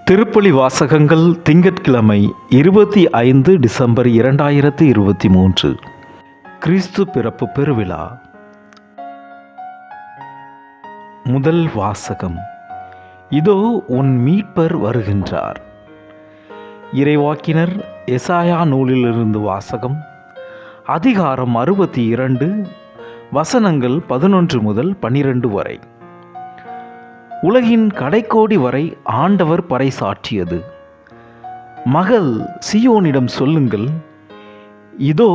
திருப்பலி வாசகங்கள் திங்கட்கிழமை 25 டிசம்பர் 2023. கிறிஸ்து பிறப்பு பெருவிழா. முதல் வாசகம். இதோ உன் மீட்பர் வருகின்றார். இறைவாக்கினர் எசாயா நூலிலிருந்து வாசகம். அதிகாரம் 62, வசனங்கள் 11 முதல் 12 வரை. உலகின் கடைக்கோடி வரை ஆண்டவர் பறைசாற்றியது. மகள் சீயோனிடம் சொல்லுங்கள், இதோ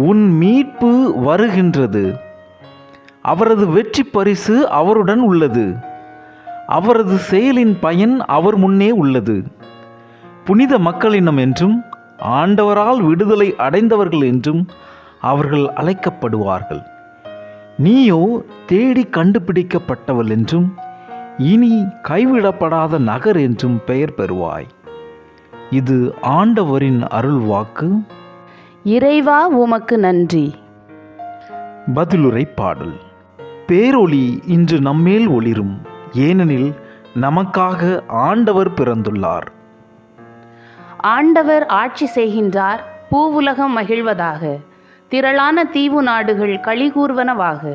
உன் மீட்பு வருகின்றது. அவரது வெற்றி பரிசு அவருடன் உள்ளது. அவரது செயலின் பயன் அவர் முன்னே உள்ளது. புனித மக்களினம் என்றும் ஆண்டவரால் விடுதலை அடைந்தவர்கள் என்றும் அவர்கள் அழைக்கப்படுவார்கள். நீயோ தேடி கண்டுபிடிக்கப்பட்டவள் என்றும் இனி கைவிடப்படாத நகர் என்றும் பெயர் பெறுவாய். இது ஆண்டவரின் அருள்வாக்கு. இறைவா உமக்கு நன்றி. பதிலுரை பாடல். பேரொளி இன்று நம்மேல் ஒளிரும், ஏனெனில் நமக்காக ஆண்டவர் பிறந்துள்ளார். ஆண்டவர் ஆட்சி செய்கின்றார், பூவுலகம் மகிழ்வதாக. திரளான தீவு நாடுகள் களிகூர்வனவாக.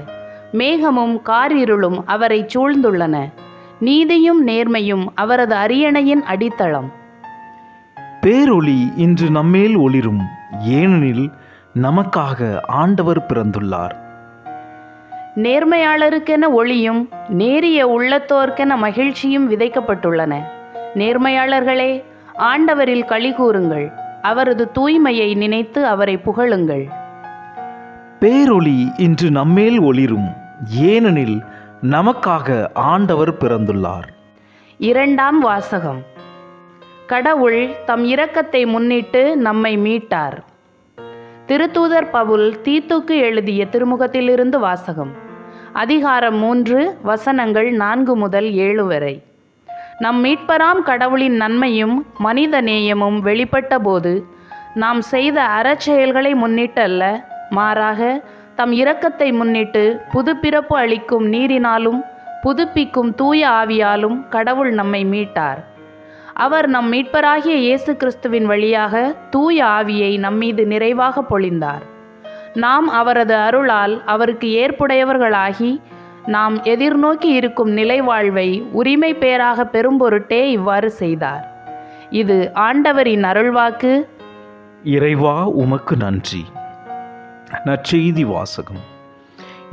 மேகமும் காரிருளும் அவரை சூழ்ந்துள்ளன. நீதியும் நேர்மையும் அவரது அரியணையின் அடித்தளம். பேரொளி இன்று நம்மேல் ஒளிரும், ஏனெனில் நமக்காக ஆண்டவர் பிறந்துள்ளார். நேர்மையாளருக்கென ஒளியும் நேரிய உள்ளத்தோர்க்கென மகிழ்ச்சியும் விதைக்கப்பட்டுள்ளன. நேர்மையாளர்களே, ஆண்டவரில் களிகூருங்கள். அவரது தூய்மையை நினைத்து அவரை புகழுங்கள். பேரொளி இன்று நம்மேல் ஒளிரும், ஏனெனில் நமக்காக ஆண்டவர் பிறந்துள்ளார். இரண்டாம் வாசகம். கடவுள் தம் இரக்கத்தை முன்னிட்டு நம்மை மீட்டார். திருத்தூதர் பவுல் தீத்துக்கு எழுதிய திருமுகத்திலிருந்து வாசகம். அதிகாரம் 3, வசனங்கள் 4 முதல் 7 வரை. நம் மீட்பராம் கடவுளின் நன்மையும் மனித நேயமும் வெளிப்பட்ட போது நாம் செய்த அறச்செயல்களை முன்னிட்டல்ல, மாறாக தம் இரக்கத்தை முன்னிட்டு புதுப்பிறப்பு அளிக்கும் நீரினாலும் புதுப்பிக்கும் தூய ஆவியாலும் கடவுள் நம்மை மீட்டார். அவர் நம் மீட்பராகிய இயேசு கிறிஸ்துவின் வழியாக தூய ஆவியை நம்மீது நிறைவாக பொழிந்தார். நாம் அவரது அருளால் அவருக்கு ஏற்புடையவர்களாகி நாம் எதிர்நோக்கி இருக்கும் நிலைவாழ்வை உரிமை பேராக பெறும்பொருட்டே இவ்வாறு செய்தார். இது ஆண்டவரின் அருள்வாக்கு. இறைவா உமக்கு நன்றி. நற்செய்தி வாசகம்.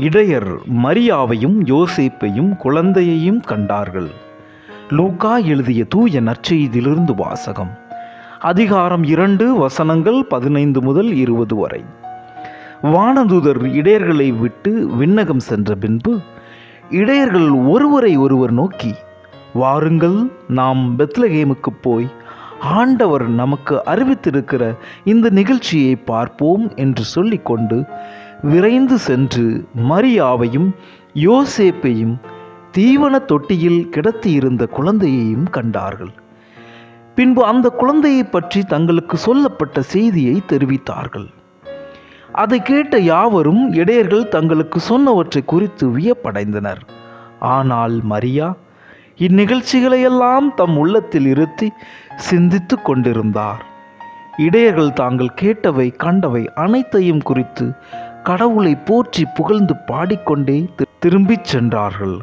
இடையர் மரியாவையும் யோசேப்பையும் குழந்தையையும் கண்டார்கள். லூக்கா எழுதிய தூய நற்செய்தியிலிருந்து வாசகம். அதிகாரம் 2, வசனங்கள் 15 முதல் 20 வரை. வானதூதர் இடையர்களை விட்டு விண்ணகம் சென்ற பின்பு இடையர்கள் ஒருவரை ஒருவர் நோக்கி, வாருங்கள், நாம் பெத்லகேமுக்கு போய் ஆண்டவர் நமக்கு அறிவித்திருக்கிற இந்த நிகழ்ச்சியை பார்ப்போம் என்று சொல்லிக்கொண்டு விரைந்து சென்று மரியாவையும் யோசேப்பையும் தீவன தொட்டியில் கிடத்தியிருந்த குழந்தையையும் கண்டார்கள். பின்பு அந்த குழந்தையை பற்றி தங்களுக்கு சொல்லப்பட்ட செய்தியை தெரிவித்தார்கள். அதை கேட்ட யாவரும் இடையர்கள் தங்களுக்கு சொன்னவற்றை குறித்து வியப்படைந்தனர். ஆனால் மரியா இந்நிகழ்ச்சிகளையெல்லாம் தம் உள்ளத்தில் இருத்தி சிந்தித்து கொண்டிருந்தார். இடையர்கள் தாங்கள் கேட்டவை கண்டவை அனைத்தையும் குறித்து கடவுளை போற்றி புகழ்ந்து பாடிக்கொண்டே திரும்பிச் சென்றார்கள்.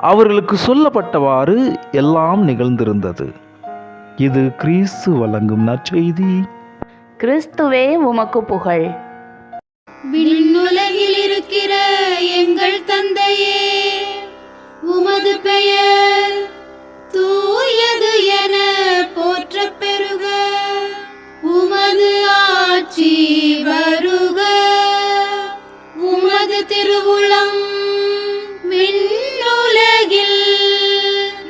அவர்களுக்கு சொல்லப்பட்டவாறு எல்லாம் நிகழ்ந்திருந்தது. இது கிறிஸ்து வழங்கும் நற்செய்தி. கிறிஸ்துவே உமக்கு புகழ். விண்ணுலகில் இருக்கிற எங்கள் தந்தையே, உமது பெயர் தூயது என போற்றப் பெறுக. உமது ஆட்சி வருக. உமது திருவுளம் விண்ணுலகில்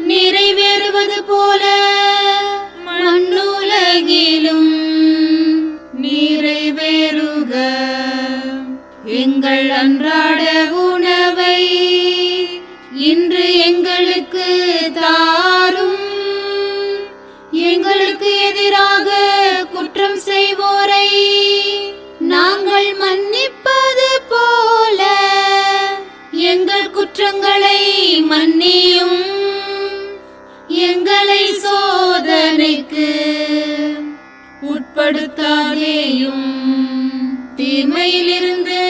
நிறைவேறுவது போல மண்ணுலகிலும் நிறைவேறுக. எங்கள் அன்றாட உணவை இன்று எங்களுக்கு தாரும். எங்களுக்கு எதிராக குற்றம் செய்வோரை நாங்கள் மன்னிப்பது போல எங்கள் குற்றங்களை மன்னியும். எங்களை துன்பப்படுத்தாதேயும், தீமையிலிருந்து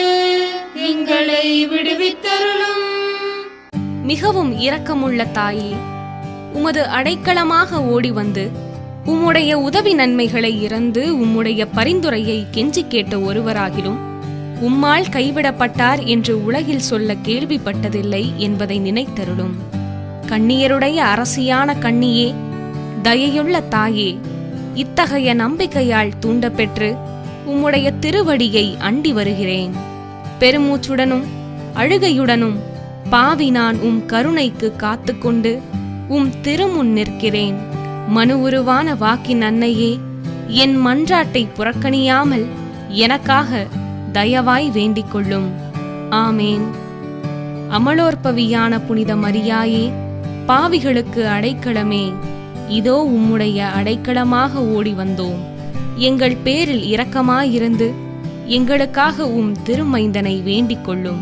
எங்களை விடுவித்தருளும். மிகவும் இரக்கமுள்ள தாயே, உமது அடைக்கலமாக ஓடி வந்து உம்முடைய உதவி நன்மைகளை இறந்து உம்முடைய பரிந்துரையை கெஞ்சி கேட்ட ஒருவராகிலும் உம்மால் கைவிடப்பட்டார் என்று உலகில் சொல்ல கேள்விப்பட்டதில்லை என்பதை நினைத்தருளும். கண்ணியருடைய அரசியான கண்ணியே, தயையுள்ள தாயே, இத்தகைய நம்பிக்கையால் தூண்டப்பெற்று உம்முடைய திருவடியை அண்டி வருகிறேன். பெருமூச்சுடனும் அழுகையுடனும் பாவி நான் உம் கருணைக்கு காத்துக்கொண்டு உம் திருமுன் நிற்கிறேன். மனு உருவான வாக்கின் அன்னையே, என் மன்றாட்டை புறக்கணியாமல் எனக்காக தயவாய் வேண்டிக் கொள்ளும். ஆமேன். அமலோற்பவியான புனித மரியாயே, பாவிகளுக்கு அடைக்கலமே, இதோ உம்முடைய அடைக்கலமாக ஓடி வந்தோம். எங்கள் பேரில் இரக்கமாயிருந்து எங்களுக்காக உம் திருமைந்தனை வேண்டிக் கொள்ளும்.